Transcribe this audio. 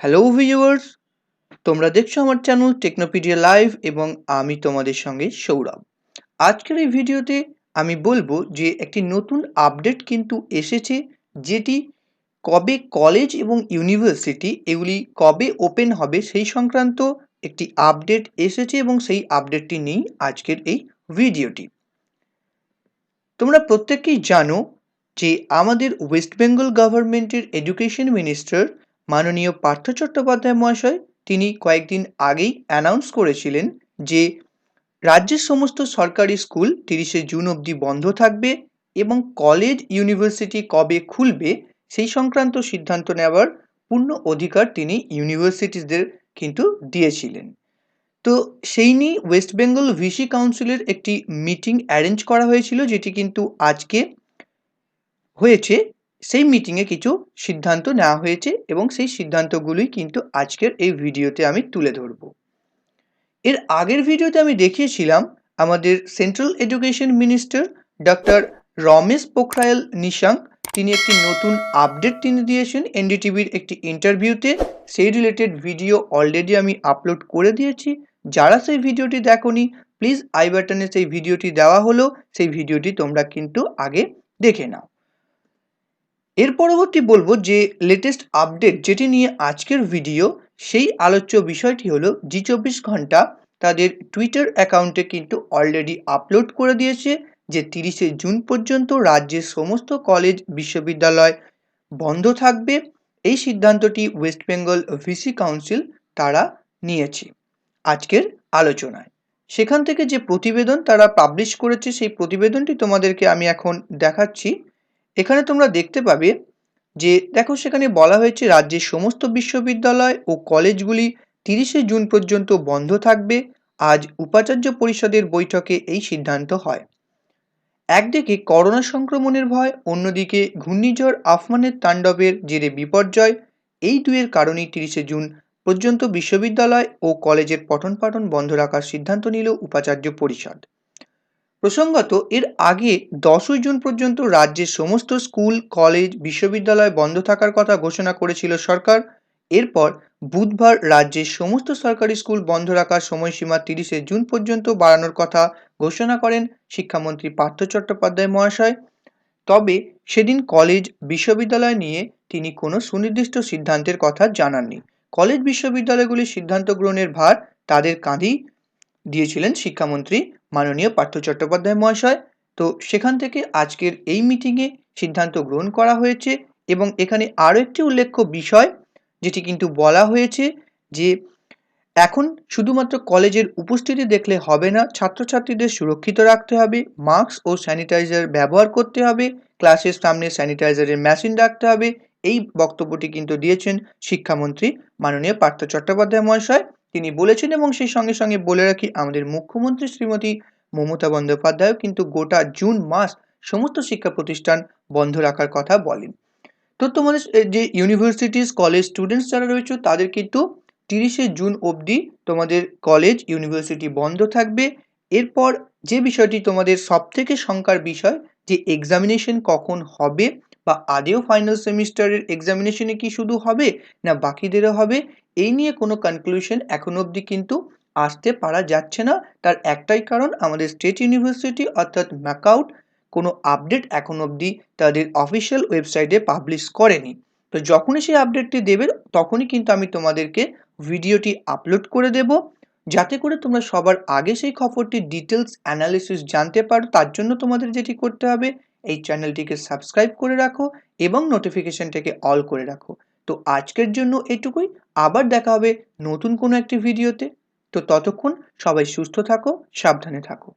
Hello viewers, তোমরা দেখছো আমার চ্যানেল টেকনোপিডিয়া লাইভ এবং আমি তোমাদের সঙ্গে সৌরভ। আজকের এই ভিডিওতে আমি বলবো যে একটি নতুন আপডেট কিন্তু এসেছে, যেটি কবে কলেজ এবং ইউনিভার্সিটি এগুলি কবে ওপেন হবে সেই সংক্রান্ত একটি আপডেট এসেছে এবং সেই আপডেটটি নিয়েই আজকের এই ভিডিওটি। তোমরা প্রত্যেকেই জানো যে আমাদের ওয়েস্ট বেঙ্গল গভর্নমেন্টের এডুকেশন মিনিস্টার মাননীয় পার্থ চট্টোপাধ্যায় মহাশয় তিনি কয়েকদিন আগেই অ্যানাউন্স করেছিলেন যে রাজ্যের সমস্ত সরকারি স্কুল 30শে জুন অবধি বন্ধ থাকবে এবং কলেজ ইউনিভার্সিটি কবে খুলবে সেই সংক্রান্ত সিদ্ধান্ত নেওয়ার পূর্ণ অধিকার তিনি ইউনিভার্সিটিসদের কিন্তু দিয়েছিলেন। তো সেই নিয়ে ওয়েস্ট বেঙ্গল ভিসি কাউন্সিলের একটি মিটিং অ্যারেঞ্জ করা হয়েছিল, যেটি কিন্তু আজকে হয়েছে। সেই মিটিংয়ে কিছু সিদ্ধান্ত নেওয়া হয়েছে এবং সেই সিদ্ধান্তগুলোই কিন্তু আজকের এই ভিডিওতে আমি তুলে ধরব। এর আগের ভিডিওতে আমি দেখিয়েছিলাম আমাদের central education minister doctor Ramesh Pokhriyal Nishank তিনি একটি নতুন আপডেট তিনি দিয়েছেন এনডিটিভির একটি ইন্টারভিউতে। সেই রিলেটেড ভিডিও অলরেডি আমি আপলোড করে দিয়েছি। যারা সেই ভিডিওটি দেখোনি, প্লিজ আই বাটনে সেই ভিডিওটি দেওয়া হলো, সেই ভিডিওটি তোমরা কিন্তু আগে দেখে নাও। এর পরবর্তী বলবো যে লেটেস্ট আপডেট যেটি নিয়ে আজকের ভিডিও, সেই আলোচ্য বিষয়টি হলো জি24 ঘন্টা তাদের টুইটার অ্যাকাউন্টে কিন্তু অলরেডি আপলোড করে দিয়েছে যে 30শে জুন পর্যন্ত রাজ্যের সমস্ত কলেজ বিশ্ববিদ্যালয় বন্ধ থাকবে। এই সিদ্ধান্তটি ওয়েস্ট বেঙ্গল ভিসি কাউন্সিল তারা নিয়েছে আজকের আলোচনায়। সেখান থেকে যে প্রতিবেদন তারা পাবলিশ করেছে সেই প্রতিবেদনটি তোমাদেরকে আমি এখন দেখাচ্ছি। এখানে তোমরা দেখতে পাবে যে দেখো সেখানে বলা হয়েছে রাজ্যের সমস্ত বিশ্ববিদ্যালয় ও কলেজগুলি 30শে জুন পর্যন্ত বন্ধ থাকবে। আজ উপাচার্য পরিষদের বৈঠকে এই সিদ্ধান্ত হয়। একদিকে করোনা সংক্রমণের ভয়, অন্যদিকে ঘূর্ণিঝড় আফমানের তাণ্ডবের জেরে বিপর্যয়, এই দুয়ের কারণেই 30শে জুন পর্যন্ত বিশ্ববিদ্যালয় ও কলেজের পঠন পাঠন বন্ধ রাখার সিদ্ধান্ত নিল উপাচার্য পরিষদ। প্রসঙ্গত এর আগে 10ই জুন পর্যন্ত রাজ্যের সমস্ত স্কুল কলেজ বিশ্ববিদ্যালয় বন্ধ থাকার কথা ঘোষণা করেছিল সরকার। এরপর বুধবার রাজ্যের সমস্ত সরকারি স্কুল বন্ধ রাখার সময়সীমা 30শে জুন পর্যন্ত বাড়ানোর কথা ঘোষণা করেন শিক্ষামন্ত্রী পার্থ চট্টোপাধ্যায় মহাশয়। তবে সেদিন কলেজ বিশ্ববিদ্যালয় নিয়ে তিনি কোনো সুনির্দিষ্ট সিদ্ধান্তের কথা জানাননি। কলেজ বিশ্ববিদ্যালয়গুলির সিদ্ধান্ত গ্রহণের ভার তাদের কাঁধেই দিয়েছিলেন শিক্ষামন্ত্রী মাননীয় পার্থ চট্টোপাধ্যায় মহাশয়। তো সেখান থেকে আজকের এই মিটিংয়ে সিদ্ধান্ত গ্রহণ করা হয়েছে এবং এখানে আরও একটি উল্লেখ্য বিষয় যেটি কিন্তু বলা হয়েছে যে এখন শুধুমাত্র কলেজের উপস্থিতি দেখলে হবে না, ছাত্রছাত্রীদের সুরক্ষিত রাখতে হবে, মাস্ক ও স্যানিটাইজার ব্যবহার করতে হবে, ক্লাসের সামনে স্যানিটাইজারের মেশিন রাখতে হবে। এই বক্তব্যটি কিন্তু দিয়েছেন শিক্ষামন্ত্রী মাননীয় পার্থ চট্টোপাধ্যায় মহাশয়। তিনি বলেছেন এবং সেই সঙ্গে সঙ্গে বলে রাখি আমাদের মুখ্যমন্ত্রী শ্রীমতী মমতা বন্দ্যোপাধ্যায়ও কিন্তু গোটা জুন মাস সমস্ত শিক্ষা প্রতিষ্ঠান বন্ধ রাখার কথা বলেন। তো তোমাদের যে ইউনিভার্সিটিস কলেজ স্টুডেন্টস যারা রয়েছে তাদের কিন্তু 30শে জুন অবধি তোমাদের কলেজ ইউনিভার্সিটি বন্ধ থাকবে। এরপর যে বিষয়টি তোমাদের সবথেকে শঙ্কার বিষয় যে এক্সামিনেশন কখন হবে বা আদেও ফাইনাল সেমিস্টারের এক্সামিনেশনে কি শুধু হবে না বাকিদেরও হবে, এই নিয়ে কোনো কনক্লুশন এখন অবধি কিন্তু আসতে পারা যাচ্ছে না। তার একটাই কারণ আমাদের স্টেট ইউনিভার্সিটি অর্থাৎ ম্যাকাউট কোনো আপডেট এখন অবধি তাদের অফিসিয়াল ওয়েবসাইটে পাবলিশ করেনি। তো যখনই সেই আপডেটটি দেবে তখনই কিন্তু আমি তোমাদেরকে ভিডিওটি আপলোড করে দেব, যাতে করে তোমরা সবার আগে সেই খবরটির ডিটেলস অ্যানালিসিস জানতে পারো। তার জন্য তোমাদের যেটি করতে হবে এই চ্যানেলটিকে সাবস্ক্রাইব করে রাখো এবং নোটিফিকেশনটাকে অল করে রাখো। তো আজকের জন্য এটুকুই, আবার দেখা হবে নতুন কোনো একটি ভিডিওতে। তো ততক্ষণ সবাই সুস্থ থাকো, সাবধানে থাকো।